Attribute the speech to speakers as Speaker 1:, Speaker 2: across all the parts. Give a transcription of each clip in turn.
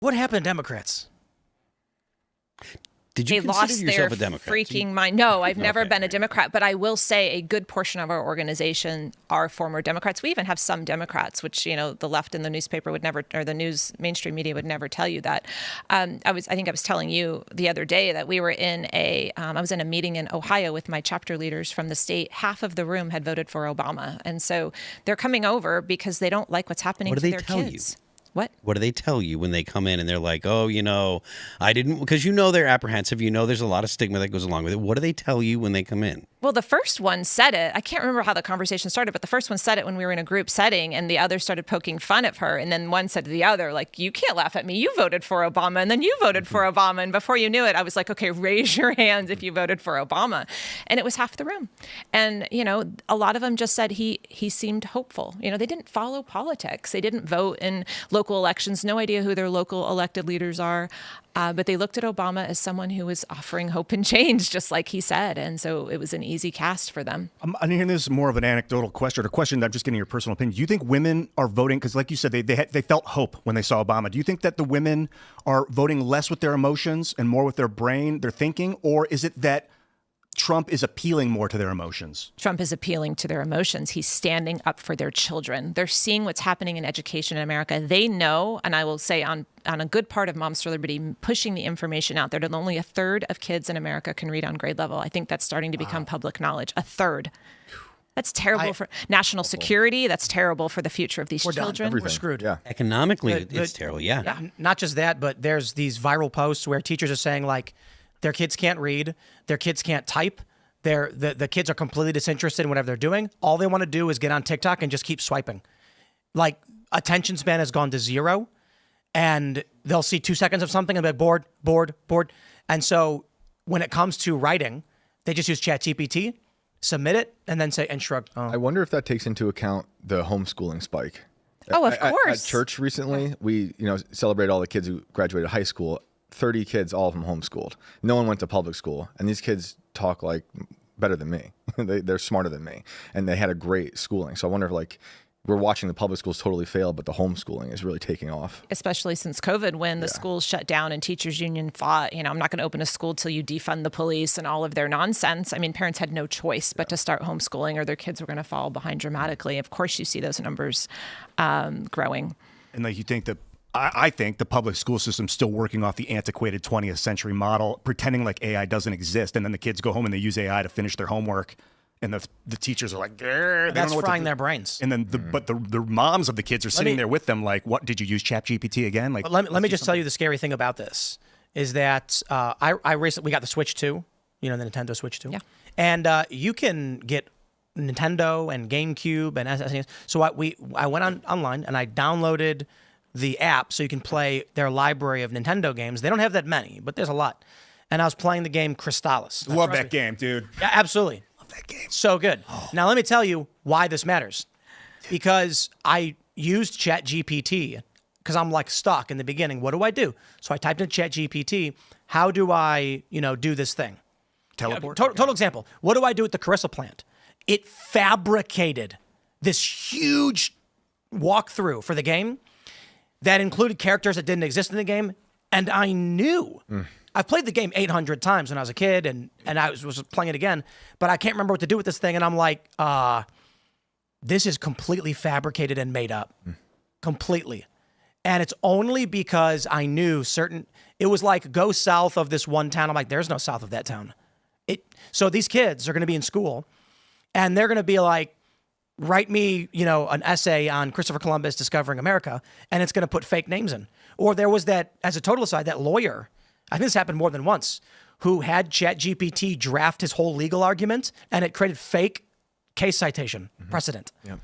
Speaker 1: What happened to Democrats?
Speaker 2: Did you
Speaker 3: They
Speaker 2: consider
Speaker 3: lost
Speaker 2: yourself
Speaker 3: their
Speaker 2: a Democrat?
Speaker 3: freaking mind. No, I've never
Speaker 2: Okay.
Speaker 3: been a Democrat, but I will say a good portion of our organization are former Democrats. We even have some Democrats, which, the left in the newspaper would never, or the mainstream media would never tell you that. I think I was telling you the other day that we were in I was in a meeting in Ohio with my chapter leaders from the state. Half of the room had voted for Obama. And so they're coming over because they don't like what's happening to their kids. What
Speaker 2: do they tell you when they come in and they're like, oh, I didn't, because they're apprehensive. There's a lot of stigma that goes along with it. What do they tell you when they come in?
Speaker 3: Well, the first one said it. I can't remember how the conversation started, but the first one said it when we were in a group setting, and the other started poking fun at her. And then one said to the other, like, you can't laugh at me. You voted for Obama, and then you voted for Obama. And before you knew it, I was like, okay, raise your hands if you voted for Obama. And it was half the room. And, a lot of them just said he seemed hopeful. They didn't follow politics. They didn't vote in local elections, no idea who their local elected leaders are. But they looked at Obama as someone who was offering hope and change, just like he said. And so it was an easy cast for them.
Speaker 4: I'm hearing this more of an anecdotal question, or a question that I'm just getting your personal opinion. Do you think women are voting, because like you said, they felt hope when they saw Obama. Do you think that the women are voting less with their emotions and more with their brain, their thinking? Or is it that Trump is appealing more to their emotions?
Speaker 3: Trump is appealing to their emotions. He's standing up for their children. They're seeing what's happening in education in America. They know, and I will say on a good part of Moms for Liberty, pushing the information out there that only a third of kids in America can read on grade level. I think that's starting to become public knowledge. A third. That's terrible for national security. That's terrible for the future of these children.
Speaker 1: We're screwed.
Speaker 5: Yeah.
Speaker 2: Economically, it's terrible. Yeah.
Speaker 1: Not just that, but there's these viral posts where teachers are saying, like, their kids can't read, their kids can't type, the kids are completely disinterested in whatever they're doing. All they want to do is get on TikTok and just keep swiping. Like, attention span has gone to 0, and they'll see 2 seconds of something and be like, bored. And so when it comes to writing, they just use ChatGPT, submit it, and then say, and shrug. Oh.
Speaker 5: I wonder if that takes into account the homeschooling spike.
Speaker 3: Oh, of course.
Speaker 5: At church recently, we celebrated all the kids who graduated high school. 30 kids, all of them homeschooled. No one went to public school. And these kids talk like better than me. They're smarter than me. And they had a great schooling. So I wonder if we're watching the public schools totally fail, but the homeschooling is really taking off.
Speaker 3: Especially since COVID, when the schools shut down and teachers union fought, I'm not going to open a school till you defund the police and all of their nonsense. I mean, parents had no choice but to start homeschooling, or their kids were going to fall behind dramatically. Of course, you see those numbers growing.
Speaker 4: And you think that I think the public school system's still working off the antiquated 20th century model, pretending like AI doesn't exist, and then the kids go home and they use AI to finish their homework, and the teachers are like,
Speaker 1: that's frying their brains.
Speaker 4: And then the moms of the kids are sitting there with them like, what, did you use ChatGPT again? Like,
Speaker 1: let me just tell you the scary thing about this is that I recently, we got the Switch 2, the Nintendo Switch 2.
Speaker 3: Yeah.
Speaker 1: And you can get Nintendo and GameCube and SNES. So I went online and I downloaded the app so you can play their library of Nintendo games. They don't have that many, but there's a lot. And I was playing the game Crystalis.
Speaker 4: Love that game, dude.
Speaker 1: Yeah, absolutely.
Speaker 4: Love that game.
Speaker 1: So good. Now let me tell you why this matters. Because I used ChatGPT because I'm stuck in the beginning. What do I do? So I typed in ChatGPT, how do I, do this thing?
Speaker 4: Teleport?
Speaker 1: Total example. What do I do with the Carissa plant? It fabricated this huge walkthrough for the game that included characters that didn't exist in the game, and I knew. I've played the game 800 times when I was a kid, and I was playing it again, but I can't remember what to do with this thing, and I'm like, this is completely fabricated and made up. Completely. And it's only because I knew it was like, go south of this one town. I'm like, there's no south of that town. So these kids are going to be in school, and they're going to be like, write me, an essay on Christopher Columbus discovering America, and it's going to put fake names in. Or there was that, as a total aside, that lawyer, I think this happened more than once, who had ChatGPT draft his whole legal argument, and it created fake case citation precedent.
Speaker 4: Yeah.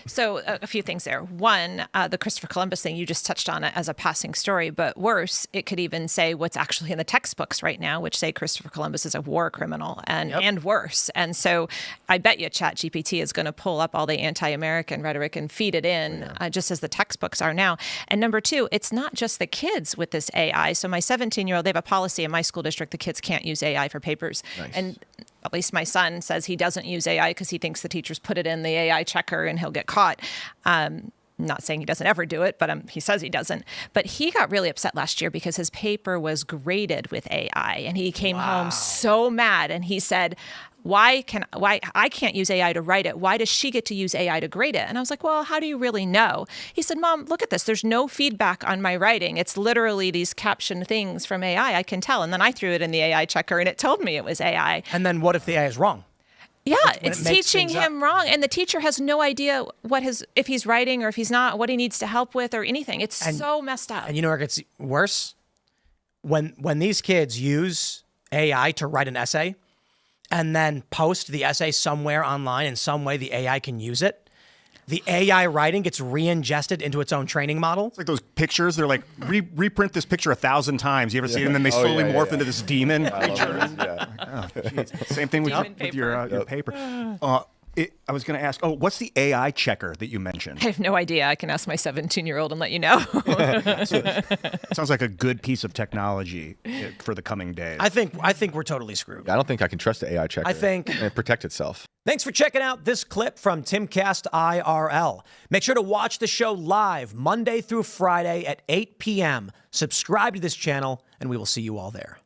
Speaker 3: So a few things there. One, the Christopher Columbus thing, you just touched on it as a passing story, but worse, it could even say what's actually in the textbooks right now, which say Christopher Columbus is a war criminal and worse. And so I bet you ChatGPT is going to pull up all the anti-American rhetoric and feed it in just as the textbooks are now. And number two, it's not just the kids with this AI. So my 17-year-old, they have a policy in my school district, the kids can't use AI for papers.
Speaker 5: Nice.
Speaker 3: And at least my son says he doesn't use AI because he thinks the teachers put it in the AI checker and he'll get caught. not saying he doesn't ever do it, but he says he doesn't. But he got really upset last year because his paper was graded with AI, and he came home so mad, and he said, why I can't use AI to write it? Why does she get to use AI to grade it? And I was like, well, how do you really know? He said, Mom, look at this. There's no feedback on my writing. It's literally these captioned things from AI. I can tell. And then I threw it in the AI checker, and it told me it was AI.
Speaker 1: And then what if the AI is wrong?
Speaker 3: Yeah,
Speaker 1: when
Speaker 3: it's
Speaker 1: it makes
Speaker 3: teaching
Speaker 1: things
Speaker 3: him wrong, and the teacher has no idea if he's writing or if he's not, what he needs to help with or anything. It's so messed up.
Speaker 1: And you know where it gets worse? When these kids use AI to write an essay and then post the essay somewhere online in some way the AI can use it, the AI writing gets re-ingested into its own training model.
Speaker 4: It's like those pictures. They're like, reprint this picture 1,000 times. You ever see it? And then they slowly morph into this demon creature. Same thing with your paper. I was going to ask, what's the AI checker that you mentioned?
Speaker 3: I have no idea. I can ask my 17-year-old and let you know.
Speaker 4: Sounds like a good piece of technology for the coming days.
Speaker 1: I think we're totally screwed.
Speaker 5: I don't think I can trust the AI checker.
Speaker 1: I think
Speaker 5: and protect itself.
Speaker 1: Thanks for checking out this clip from Timcast IRL. Make sure to watch the show live Monday through Friday at 8 p.m. Subscribe to this channel, and we will see you all there.